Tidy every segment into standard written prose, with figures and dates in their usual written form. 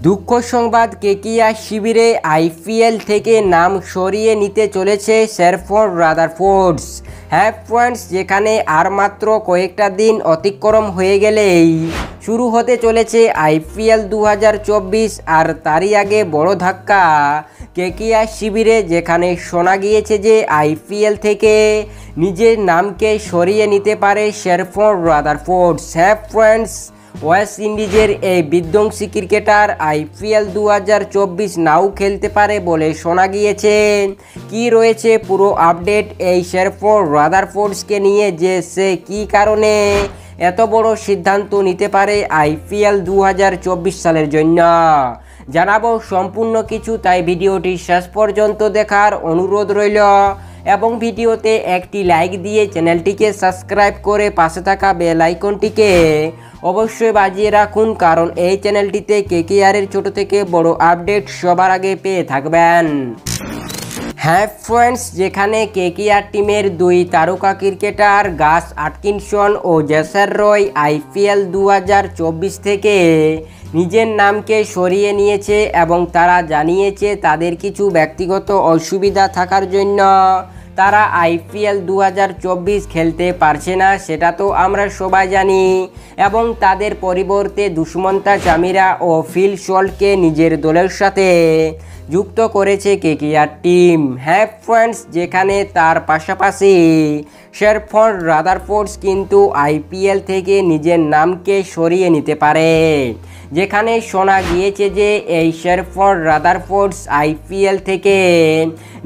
দুঃখ সংবাদ, কেকিয়া শিবিরে আইপিএল থেকে নাম সরিয়ে নিতে চলেছে শেরফন রাদারফোর্ড। হ্যাঁ ফ্রেন্ডস, যেখানে আর মাত্র কয়েকটা দিন অতিক্রম হয়ে গেলেই শুরু হতে চলেছে আইপিএল 2024, আর তারই আগে বড় ধাক্কা কেকিয়া শিবিরে, যেখানে শোনা গিয়েছে যে আইপিএল থেকে নিজের নামকে সরিয়ে নিতে পারে শেরফন রাদারফোর্ড। হ্যাঁ ফ্রেন্ডস, ওয়েস্ট ইন্ডিজের এই বিধ্বংসী ক্রিকেটার আইপিএল 2024 নাও খেলতে পারে বলে শোনা গিয়েছে। কি রয়েছে পুরো আপডেট এই শেরফন রাদারফোর্ডকে নিয়ে, যে সে কী কারণে এত বড় সিদ্ধান্ত নিতে পারে আইপিএল 2024 সালের জন্য, জানাবো সম্পূর্ণ কিছু। তাই ভিডিওটি শেষ পর্যন্ত দেখার অনুরোধ রইল এবং ভিডিওতে একটি লাইক দিয়ে চ্যানেলটিকে সাবস্ক্রাইব করে পাশে থাকা বেল আইকনটিকে অবশ্যই বাজিয়ে রাখুন, কারণ এই চ্যানেলটিতে কেকেআরের ছোট থেকে বড় আপডেট সবার আগে পেয়ে থাকবেন। হ্যাঁ ফ্রেন্ডস, যেখানে কেকেআর টিমের দুই তারকা ক্রিকেটার গাস আটকিনসন ও জেসার রয় আইপিএল 2024 থেকে নিজের নামকে সরিয়ে নিয়েছে এবং তারা জানিয়েছে তাদের কিছু ব্যক্তিগত অসুবিধা থাকার জন্য তারা আইপিএল 2024 খেলতে পারছে না, সেটা তো আমরা সবাই জানি। এবং তাদের পরিবর্তে দুষ্মন্তা চামিরা ও ফিল সল্টকে নিজের দলের সাথে যুক্ত করেছে কেকেআর টিম। হ্যাঁ ফ্রেন্ডস, যেখানে তার পাশাপাশি শেরফন রাদারফোর্ড কিন্তু আইপিএল থেকে নিজের নামকে সরিয়ে নিতে পারে, যেখানে শোনা গিয়েছে যে এই শেরফন রাদারফোর্ড আইপিএল থেকে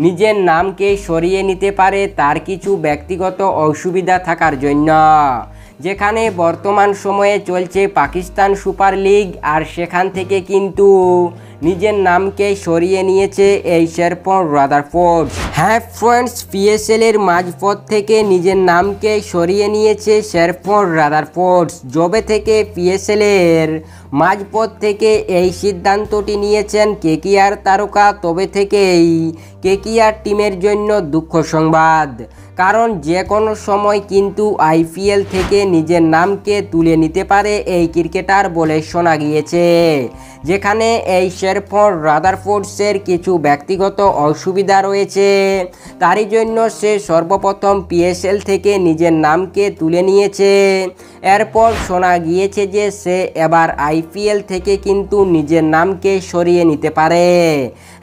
নিজের নামকে সরিয়ে নিতে পারে তার কিছু ব্যক্তিগত অসুবিধা থাকার জন্য, যেখানে বর্তমান সময়ে চলছে পাকিস্তান সুপার লিগ, আর সেখান থেকে কিন্তু নিজের নামকে সরিয়ে নিয়েছে এই শেরফন রাদারফোর্ড। হ্যাঁ ফ্রেন্ডস, পিএসএল এর মাঝপথ থেকে নিজের নামকে সরিয়ে নিয়েছে শেরফন রাদারফোর্ড। যবে থেকে পিএসএল এর মাঝপথ থেকে এই সিদ্ধান্তটি নিয়েছেন কেকেআর তারকা, তবে থেকেই কেকেআর টিমের জন্য দুঃখ সংবাদ, কারণ যে কোনো সময় কিন্তু আইপিএল থেকে নিজের নামকে তুলে নিতে পারে এই ক্রিকেটার বলে শোনা গিয়েছে, যেখানে এই শেরফন রাদারফোর্ডসের কিছু ব্যক্তিগত অসুবিধা রয়েছে, তারই জন্য সে সর্বপ্রথম পিএসএল থেকে নিজের নামকে তুলে নিয়েছে। এরপর শোনা গিয়েছে যে সে এবার আইপিএল থেকে কিন্তু নিজের নামকে সরিয়ে নিতে পারে।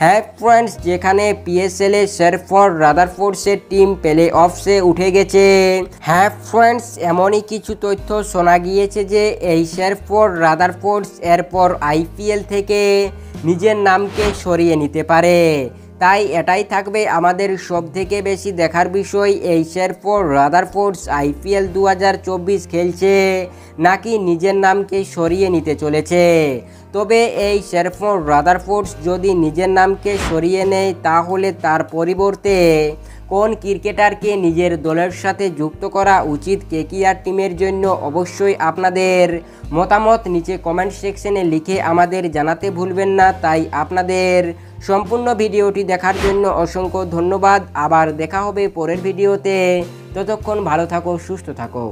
হ্যাঁ ফ্রেন্ডস, যেখানে পিএসএল এ শেরফন রাদারফোর্ডসের টিম প্লে অফসে উঠে গেছে। হ্যাঁ ফ্রেন্ডস, এমনই কিছু তথ্য শোনা গিয়েছে যে এই শেরফন রাদারফোর্ডস এরপর আইপিএল থেকে নিজের নামকে সরিয়ে নিতে পারে। তাই এটাই থাকবে আমাদের সবথেকে বেশি দেখার বিষয়, এই শেরফন রাদারফোর্ডস আইপিএল 2024 খেলছে নাকি নিজের নামকে সরিয়ে নিতে চলেছে। তবে এই শেরফন রাদারফোর্ডস যদি নিজের নামকে সরিয়ে নেয়, তাহলে তার পরিবর্তে কোন ক্রিকেটারকে নিজের দলের সাথে যুক্ত করা উচিত কেকেআর টিমের জন্য, অবশ্যই আপনাদের মতামত নিচে কমেন্ট সেকশনে লিখে আমাদের জানাতে ভুলবেন না। তাই আপনাদের সম্পূর্ণ ভিডিওটি দেখার জন্য অসংখ্য ধন্যবাদ। আবার দেখা হবে পরের ভিডিওতে, ততক্ষণ ভালো থাকো, সুস্থ থাকো।